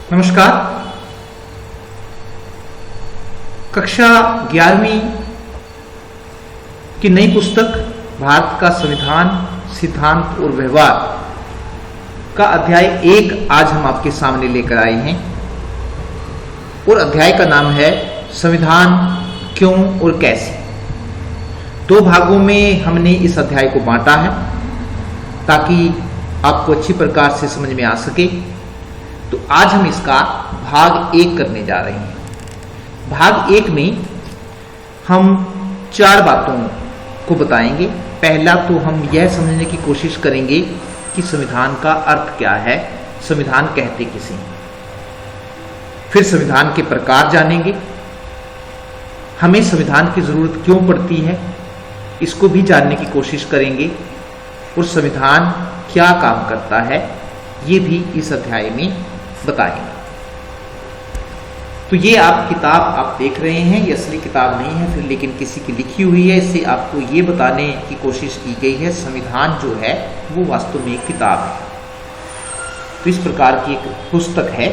नमस्कार। कक्षा 11वीं की नई पुस्तक भारत का संविधान, सिद्धांत और व्यवहार का अध्याय 1 आज हम आपके सामने लेकर आए हैं और अध्याय का नाम है संविधान क्यों और कैसे। 2 भागों में हमने इस अध्याय को बांटा है ताकि आपको अच्छी प्रकार से समझ में आ सके। तो आज हम इसका भाग 1 करने जा रहे हैं। भाग 1 में हम 4 बातों को बताएंगे। पहला तो हम यह समझने की कोशिश करेंगे कि संविधान का अर्थ क्या है, संविधान कहते किसे हैं। फिर संविधान के प्रकार जानेंगे, हमें संविधान की जरूरत क्यों पड़ती है इसको भी जानने की कोशिश करेंगे और संविधान क्या काम करता है ये भी इस अध्याय में बताएंगे। तो ये किताब आप देख रहे हैं, ये असली किताब नहीं है फिर लेकिन किसी की लिखी हुई है। इससे आपको ये बताने की कोशिश की गई है संविधान जो है वो वास्तव में एक किताब है। तो इस प्रकार की एक पुस्तक है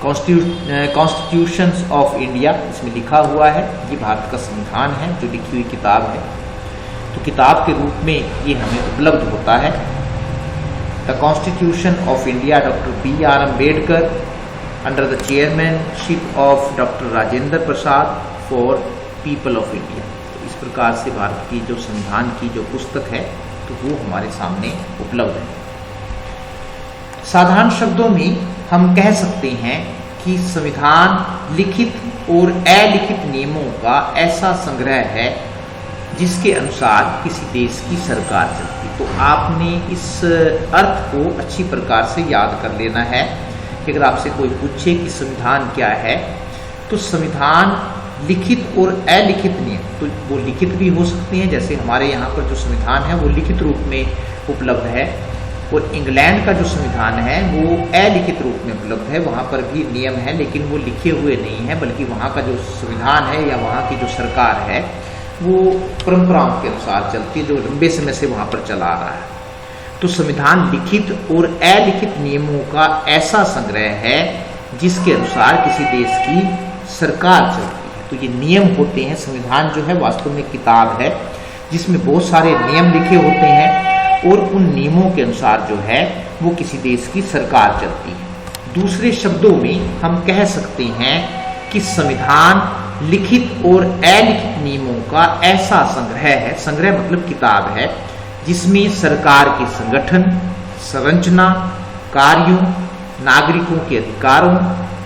कॉन्स्टिट्यूशंस ऑफ इंडिया, इसमें लिखा हुआ है ये भारत का संविधान है जो लिखी हुई किताब है। तो किताब के रूप में ये हमें उपलब्ध होता है। The constitution of India doctor B.R. Ambedkar under the chairmanship of doctor Rajendra Prasad for people of India. तो इस प्रकार से भारत की जो संविधान की जो पुस्तक है तो वो हमारे सामने उपलब्ध है। साधारण शब्दों में हम कह सकते हैं कि संविधान लिखित और अलिखित नियमों का ऐसा संग्रह है जिसके अनुसार किसी देश की सरकार चलती। तो आपने इस अर्थ को अच्छी प्रकार से याद कर लेना है कि अगर आपसे कोई पूछे कि संविधान क्या है तो संविधान लिखित और अलिखित नियम, तो वो लिखित भी हो सकते हैं जैसे हमारे यहाँ पर जो संविधान है वो लिखित रूप में उपलब्ध है, और इंग्लैंड का जो संविधान है वो अलिखित रूप में उपलब्ध है। वहाँ पर भी नियम है लेकिन वो लिखे हुए नहीं है, बल्कि वहाँ का जो संविधान है या वहाँ की जो सरकार है वो परंपराओं के अनुसार चलती है जो लंबे समय से वहाँ पर चला आ रहा है। तो संविधान लिखित और अलिखित नियमों का ऐसा संग्रह है जिसके अनुसार किसी देश की सरकार चलती है। तो ये नियम होते हैं। संविधान जो है वास्तव में किताब है जिसमें बहुत सारे नियम लिखे होते हैं और उन नियमों के अनुसार जो है वो किसी देश की सरकार चलती है। दूसरे शब्दों में हम कह सकते हैं कि संविधान लिखित और अलिखित नियमों का ऐसा संग्रह है, संग्रह मतलब किताब है, जिसमें सरकार के संगठन, संरचना, कार्यों, नागरिकों के अधिकारों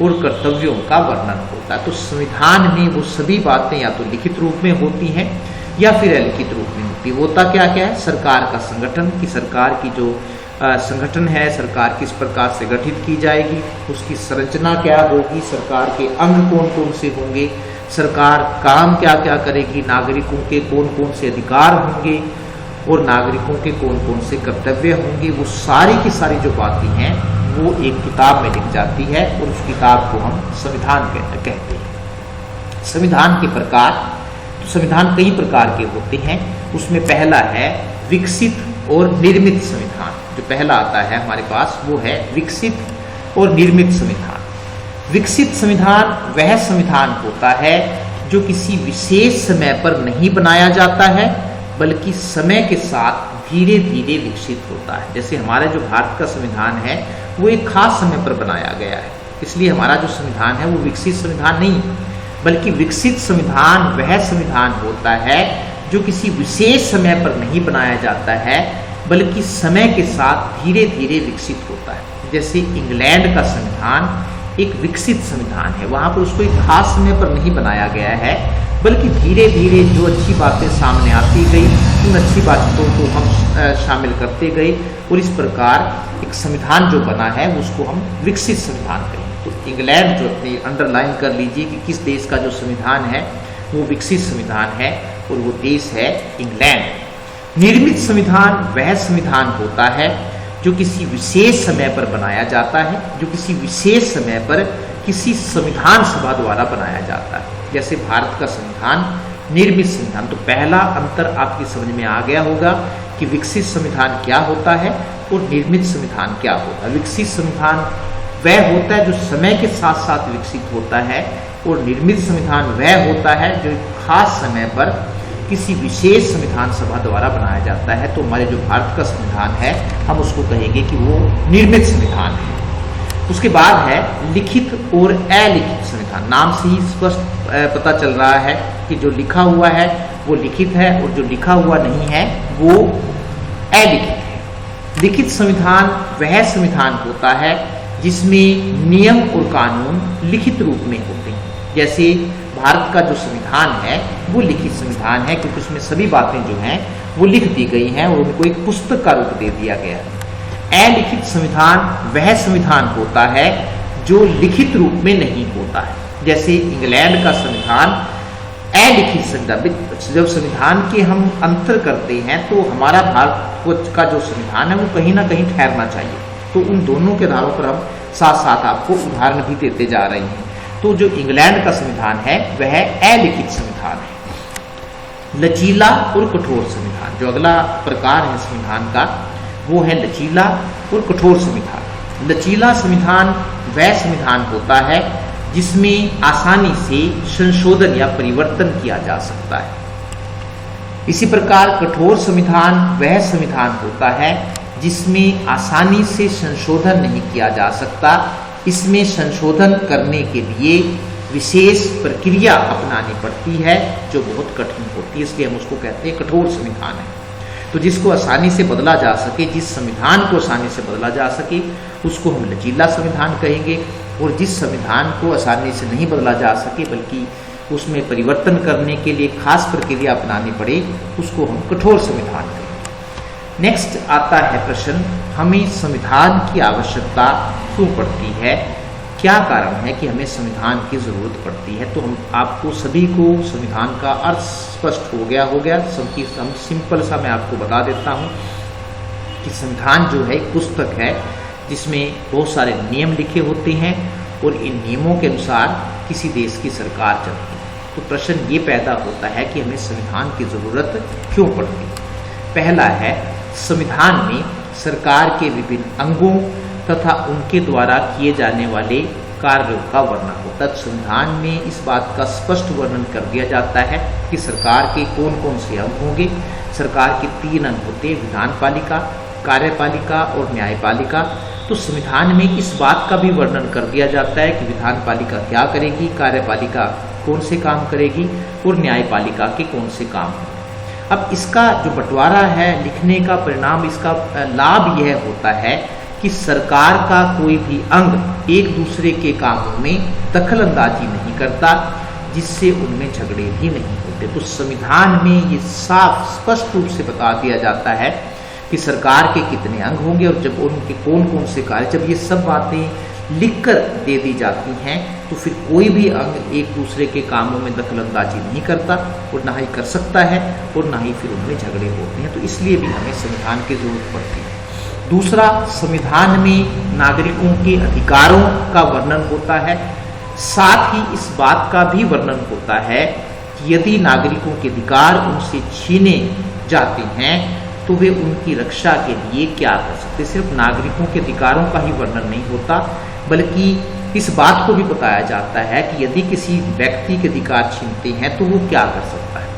और कर्तव्यों का वर्णन होता है। तो संविधान में वो सभी बातें या तो लिखित रूप में होती हैं या फिर अलिखित रूप में होती है। होता क्या क्या है? सरकार का संगठन, की सरकार की जो संगठन है, सरकार किस प्रकार से गठित की जाएगी, उसकी संरचना क्या होगी, सरकार के अंग कौन कौन से होंगे, सरकार काम क्या क्या करेगी, नागरिकों के कौन कौन से अधिकार होंगे और नागरिकों के कौन कौन से कर्तव्य होंगे, वो सारी की सारी जो बातें हैं वो एक किताब में लिख जाती है और उस किताब को हम संविधान कहते हैं। संविधान के प्रकार, तो संविधान कई प्रकार के होते हैं। उसमें पहला है विकसित और निर्मित संविधान। जो पहला आता है हमारे पास वो है विकसित और निर्मित संविधान। विकसित संविधान वह संविधान होता है जो किसी विशेष समय पर नहीं बनाया जाता है बल्कि समय के साथ धीरे धीरे विकसित होता है। जैसे हमारा जो भारत का संविधान है वो एक खास समय पर बनाया गया है, इसलिए हमारा जो संविधान है वो विकसित संविधान नहीं, बल्कि विकसित संविधान वह संविधान होता है जो किसी विशेष समय पर नहीं बनाया जाता है बल्कि समय के साथ धीरे धीरे विकसित होता है। जैसे इंग्लैंड का संविधान एक विकसित संविधान है, वहाँ पर उसको एक खास समय पर नहीं बनाया गया है बल्कि धीरे धीरे जो अच्छी बातें सामने आती गई उन अच्छी बातों को हम शामिल करते गए और इस प्रकार एक संविधान जो बना है उसको हम विकसित संविधान कहेंगे। तो इंग्लैंड जो अपनी अंडरलाइन कर लीजिए कि किस देश का जो संविधान है वो विकसित संविधान है और वो देश है इंग्लैंड। निर्मित संविधान वह संविधान होता है जो किसी विशेष समय पर बनाया जाता है, जो किसी विशेष समय पर किसी संविधान सभा द्वारा बनाया जाता है। जैसे भारत का संविधान निर्मित संविधान। तो पहला अंतर आपकी समझ में आ गया होगा कि विकसित संविधान क्या होता है और निर्मित संविधान क्या होता है। विकसित संविधान वह होता है जो समय के साथ साथ विकसित होता है, और निर्मित संविधान वह होता है जो खास समय पर किसी विशेष संविधान सभा द्वारा बनाया जाता है। तो हमारे जो भारत का संविधान है हम उसको कहेंगे कि वो निर्मित संविधान है। उसके बाद है लिखित और अलिखित संविधान। नाम से ही स्पष्ट पता चल रहा है कि जो लिखा हुआ है वो लिखित है और जो लिखा हुआ नहीं है वो अलिखित है। लिखित संविधान वह संविधान होता है जिसमें नियम और कानून लिखित रूप में होते हैं। जैसे भारत का जो संविधान है वो लिखित संविधान है, क्योंकि उसमें सभी बातें जो हैं वो लिख दी गई हैं और उनको एक पुस्तक का रूप दे दिया गया है। अलिखित संविधान वह संविधान होता है जो लिखित रूप में नहीं होता है। जैसे इंग्लैंड का संविधान अलिखित संविधान। जब संविधान के हम अंतर करते हैं तो हमारा भारत का जो संविधान है वो कहीं ना कहीं ठहरना चाहिए। तो उन दोनों के आधारों पर हम साथ साथ आपको उदाहरण भी देते जा रहे हैं। तो जो इंग्लैंड का संविधान है वह अलिखित संविधान है। लचीला और कठोर संविधान, जो अगला प्रकार है संविधान का वो है लचीला और कठोर संविधान। लचीला संविधान वह संविधान होता है जिसमें आसानी से संशोधन या परिवर्तन किया जा सकता है। इसी प्रकार कठोर संविधान वह संविधान होता है जिसमें आसानी से संशोधन नहीं किया जा सकता। इसमें संशोधन करने के लिए विशेष प्रक्रिया अपनानी पड़ती है जो बहुत कठिन होती है, इसलिए हम उसको कहते हैं कठोर संविधान है। तो जिसको आसानी से बदला जा सके, जिस संविधान को आसानी से बदला जा सके उसको हम लचीला संविधान कहेंगे, और जिस संविधान को आसानी से नहीं बदला जा सके बल्कि उसमें परिवर्तन करने के लिए खास प्रक्रिया अपनानी पड़े उसको हम कठोर संविधान कहेंगे। नेक्स्ट आता है प्रश्न, हमें संविधान की आवश्यकता क्यों पड़ती है, क्या कारण है कि हमें संविधान की जरूरत पड़ती है। तो हम आपको सभी को संविधान का अर्थ स्पष्ट हो गया सबकी सिंपल सा मैं आपको बता देता हूँ कि संविधान जो है एक पुस्तक है जिसमें बहुत सारे नियम लिखे होते हैं और इन नियमों के अनुसार किसी देश की सरकार चलती है। तो प्रश्न ये पैदा होता है कि हमें संविधान की जरूरत क्यों पड़ती है। पहला है, संविधान में सरकार के विभिन्न अंगों तथा उनके द्वारा किए जाने वाले कार्यों का वर्णन होता है। संविधान में इस बात का स्पष्ट वर्णन कर दिया जाता है कि सरकार के कौन कौन से अंग होंगे। सरकार के 3 अंग होते हैं, विधानपालिका, कार्यपालिका और न्यायपालिका। तो संविधान में इस बात का भी वर्णन कर दिया जाता है कि विधानपालिका क्या करेगी, कार्यपालिका कौन से काम करेगी और न्यायपालिका के कौन से काम होंगे। अब इसका जो बंटवारा है लिखने का परिणाम, इसका लाभ यह होता है कि सरकार का कोई भी अंग एक दूसरे के कामों में दखल अंदाजी नहीं करता, जिससे उनमें झगड़े भी नहीं होते। तो संविधान में ये साफ स्पष्ट रूप से बता दिया जाता है कि सरकार के कितने अंग होंगे और जब उनके कौन कौन से कार्य, जब ये सब बातें लिखकर दे दी जाती हैं तो फिर कोई भी अंग एक दूसरे के कामों में दखल अंदाजी नहीं करता और ना ही कर सकता है और ना ही फिर उनमें झगड़े होते हैं। तो इसलिए भी हमें संविधान की जरूरत पड़ती है। दूसरा, संविधान में नागरिकों के अधिकारों का वर्णन होता है। साथ ही इस बात का भी वर्णन होता है कि यदि नागरिकों के अधिकार उनसे छीने जाते हैं तो वे उनकी रक्षा के लिए क्या कर सकते। सिर्फ नागरिकों के अधिकारों का ही वर्णन नहीं होता बल्कि इस बात को भी बताया जाता है कि यदि किसी व्यक्ति के अधिकार छीनते हैं तो वो क्या कर सकता है।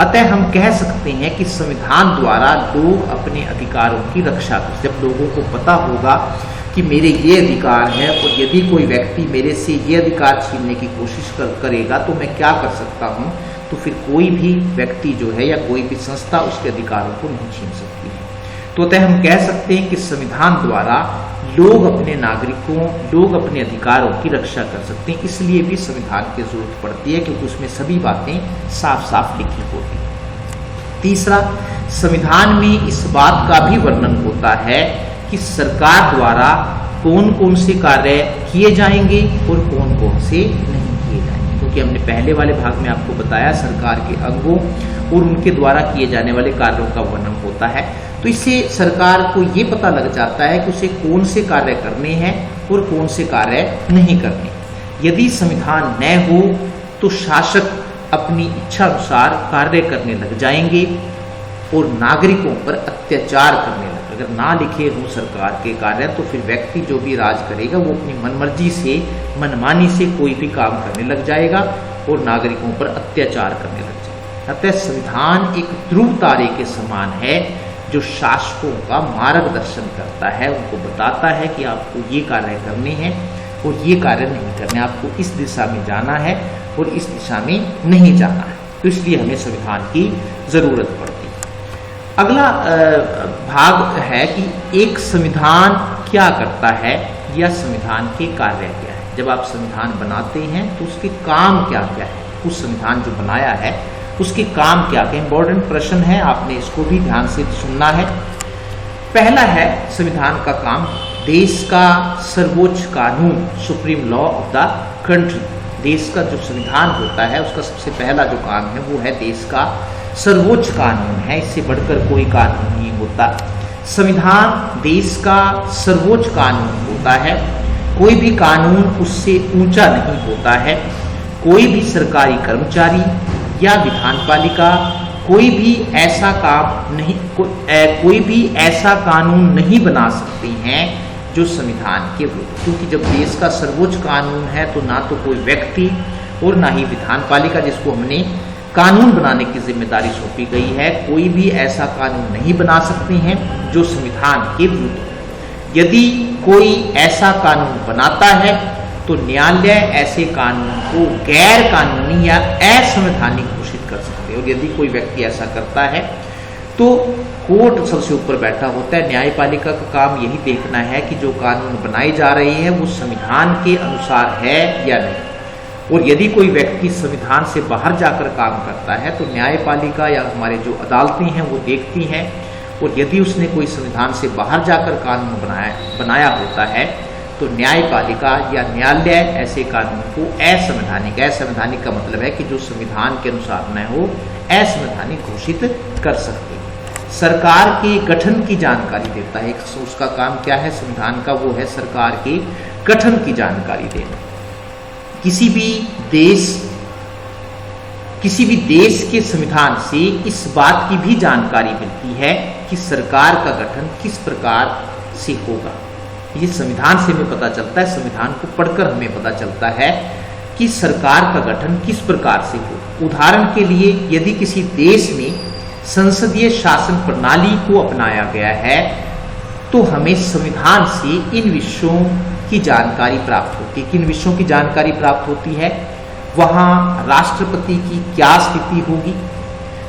अतः हम कह सकते हैं कि संविधान द्वारा लोग अपने अधिकारों की रक्षा कर, जब लोगों को पता होगा कि मेरे ये अधिकार हैं और यदि कोई व्यक्ति मेरे से ये अधिकार छीनने की कोशिश करेगा तो मैं क्या कर सकता हूँ, तो फिर कोई भी व्यक्ति जो है या कोई भी संस्था उसके अधिकारों को नहीं छीन सकती है। तो अतः हम कह सकते हैं कि संविधान द्वारा लोग अपने अधिकारों की रक्षा कर सकते हैं। इसलिए भी संविधान की जरूरत पड़ती है क्योंकि उसमें सभी बातें साफ साफ लिखी होती हैं। तीसरा, संविधान में इस बात का भी वर्णन होता है कि सरकार द्वारा कौन कौन से कार्य किए जाएंगे और कौन कौन से नहीं किए जाएंगे। क्योंकि हमने पहले वाले भाग में आपको बताया सरकार के अंगों और उनके द्वारा किए जाने वाले कार्यों का वर्णन होता है। तो इससे सरकार को ये पता लग जाता है कि उसे कौन से कार्य करने हैं और कौन से कार्य नहीं करने। यदि संविधान न हो तो शासक अपनी इच्छा अनुसार कार्य करने लग जाएंगे और नागरिकों पर अत्याचार करने अगर ना लिखे हों सरकार के कार्य तो फिर व्यक्ति जो भी राज करेगा वो अपनी मनमर्जी से, मनमानी से कोई भी काम करने लग जाएगा और नागरिकों पर अत्याचार करने लग जाएगा। अतः संविधान एक ध्रुव तारे के समान है जो शासकों का मार्गदर्शन करता है, उनको बताता है कि आपको ये कार्य करने हैं और ये कार्य नहीं करने, आपको इस दिशा में जाना है और इस दिशा में नहीं जाना है। तो इसलिए हमें संविधान की जरूरत पड़ती है। अगला भाग है कि एक संविधान क्या करता है या संविधान के कार्य क्या है। जब आप संविधान बनाते हैं तो उसके काम क्या क्या है, उस संविधान जो बनाया है उसके काम क्या क्या। इंपॉर्टेंट प्रश्न है, आपने इसको भी ध्यान से सुनना है। पहला है संविधान का काम देश का सर्वोच्च कानून, supreme law of the country. देश का जो संविधान होता है उसका सबसे पहला जो काम है वो है देश का सर्वोच्च कानून है, इससे बढ़कर कोई कानून नहीं होता। संविधान देश का सर्वोच्च कानून होता है, कोई भी कानून उससे ऊंचा नहीं होता है। कोई भी सरकारी कर्मचारी या विधान पालिका कोई भी ऐसा काम नहीं, कोई भी ऐसा कानून नहीं बना सकते हैं जो संविधान के विरुद्ध, क्योंकि जब देश का सर्वोच्च कानून है तो ना तो कोई व्यक्ति और ना ही विधान पालिका जिसको हमने कानून बनाने की जिम्मेदारी सौंपी गई है, कोई भी ऐसा कानून नहीं बना सकते हैं जो संविधान के विरुद्ध। यदि कोई ऐसा कानून बनाता है तो न्यायालय ऐसे कानून को गैर कानूनी या असंवैधानिक घोषित कर सकते हैं। और यदि कोई व्यक्ति ऐसा करता है तो कोर्ट सबसे ऊपर बैठा होता है। न्यायपालिका का काम यही देखना है कि जो कानून बनाए जा रहे हैं वो संविधान के अनुसार है या नहीं। और यदि कोई व्यक्ति संविधान से बाहर जाकर काम करता है तो न्यायपालिका या हमारे जो अदालतें हैं वो देखती हैं, और यदि उसने कोई संविधान से बाहर जाकर कानून बनाया होता है तो न्यायपालिका या न्यायालय ऐसे कानून को असंवैधानिक का मतलब है कि जो संविधान के अनुसार न हो, असंवैधानिक घोषित कर सकते हैं। सरकार के गठन की जानकारी देता है, उसका काम क्या है संविधान का, वो है सरकार के गठन की जानकारी देना। किसी भी देश के संविधान से इस बात की भी जानकारी मिलती है कि सरकार का गठन किस प्रकार से होगा। ये संविधान से हमें पता चलता है, संविधान को पढ़कर हमें पता चलता है कि सरकार का गठन किस प्रकार से हो। उदाहरण के लिए यदि किसी देश में संसदीय शासन प्रणाली को अपनाया गया है तो हमें संविधान से इन विषयों की जानकारी प्राप्त होती है। किन विषयों की जानकारी प्राप्त होती है? वहां राष्ट्रपति की क्या स्थिति होगी,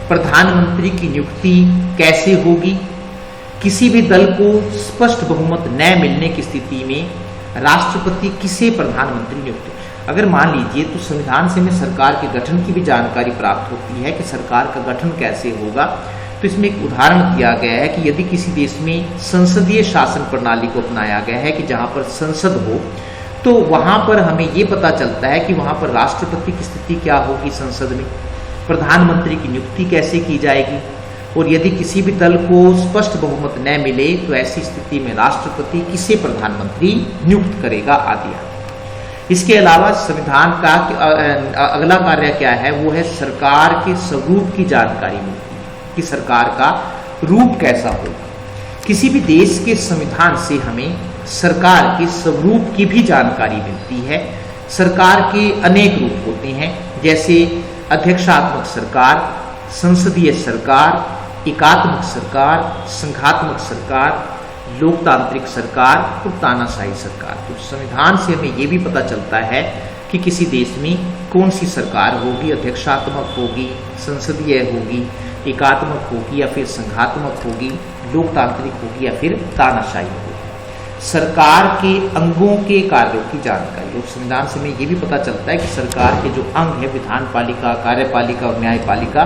प्रधानमंत्री की नियुक्ति कैसे होगी, किसी भी दल को स्पष्ट बहुमत न मिलने की स्थिति में राष्ट्रपति किसे प्रधानमंत्री नियुक्त। अगर मान लीजिए तो संविधान से हमें सरकार के गठन की भी जानकारी प्राप्त होती है कि सरकार का गठन कैसे होगा। तो इसमें एक उदाहरण दिया गया है कि यदि किसी देश में संसदीय शासन प्रणाली को अपनाया गया है कि जहां पर संसद हो, तो वहां पर हमें ये पता चलता है कि वहां पर राष्ट्रपति की स्थिति क्या होगी संसद में, प्रधानमंत्री की नियुक्ति कैसे की जाएगी, और यदि किसी भी दल को स्पष्ट बहुमत न मिले तो ऐसी स्थिति में राष्ट्रपति किसे प्रधानमंत्री नियुक्त करेगा आदि। इसके अलावा संविधान का अगला कार्य क्या है, वो है सरकार के स्वरूप की जानकारी मिलती है कि सरकार का रूप कैसा होगा। किसी भी देश के संविधान से हमें सरकार के स्वरूप की भी जानकारी मिलती है। सरकार के अनेक रूप होते हैं, जैसे अध्यक्षात्मक सरकार, संसदीय सरकार, एकात्मक सरकार, संघात्मक सरकार, लोकतांत्रिक सरकार और तानाशाही सरकार। तो संविधान से हमें यह भी पता चलता है कि किसी देश में कौन सी सरकार होगी, अध्यक्षात्मक होगी, संसदीय होगी, एकात्मक होगी या फिर संघात्मक होगी, लोकतांत्रिक होगी या फिर तानाशाही होगी। सरकार के अंगों के कार्यों की जानकारी, और संविधान से हमें यह भी पता चलता है कि सरकार के जो अंग है, विधान पालिका, कार्यपालिका और न्यायपालिका,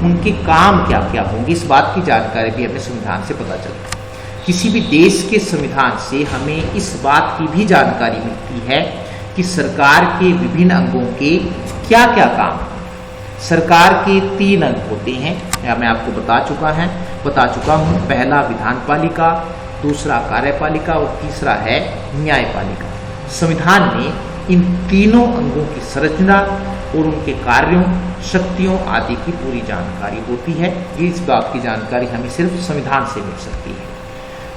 उनके काम क्या क्या होंगे, इस बात की जानकारी भी हमें संविधान से पता चलता है। किसी भी देश के संविधान से हमें इस बात की भी जानकारी मिलती है कि सरकार के विभिन्न अंगों के क्या क्या काम। सरकार के 3 अंग होते हैं, या मैं आपको बता चुका हूँ। पहला विधान पालिका, दूसरा कार्यपालिका और तीसरा है न्यायपालिका। संविधान में इन तीनों अंगों की संरचना और उनके कार्यों, शक्तियों आदि की पूरी जानकारी होती है। इस बात की जानकारी हमें सिर्फ संविधान से मिल सकती है।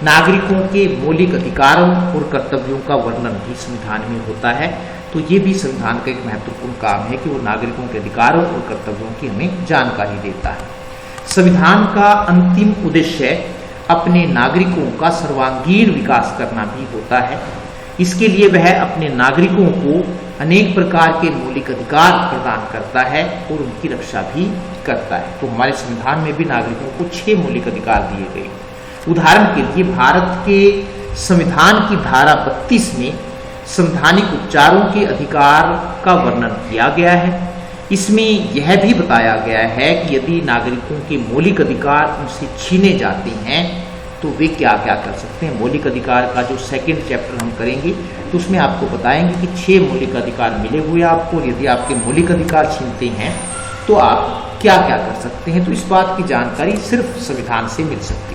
नागरिकों के मौलिक अधिकारों और कर्तव्यों का वर्णन भी संविधान में होता है। तो ये भी संविधान का एक महत्वपूर्ण काम है कि वो नागरिकों के अधिकारों और कर्तव्यों की हमें जानकारी देता है। संविधान का अंतिम उद्देश्य अपने नागरिकों का सर्वांगीण विकास करना भी होता है। इसके लिए वह अपने नागरिकों को अनेक प्रकार के मौलिक अधिकार प्रदान करता है और उनकी रक्षा भी करता है। तो हमारे संविधान में भी नागरिकों को 6 मौलिक अधिकार दिए गए। उदाहरण के लिए भारत के संविधान की धारा 32 में संवैधानिक उपचारों के अधिकार का वर्णन किया गया है। इसमें यह भी बताया गया है कि यदि नागरिकों के मौलिक अधिकार उनसे छीने जाते हैं तो वे क्या क्या कर सकते हैं। मौलिक अधिकार का जो सेकंड चैप्टर हम करेंगे तो उसमें आपको बताएंगे कि 6 मौलिक अधिकार मिले हुए आपको, और यदि आपके मौलिक अधिकार छीनते हैं तो आप क्या क्या कर सकते हैं। तो इस बात की जानकारी सिर्फ संविधान से मिल सकती है।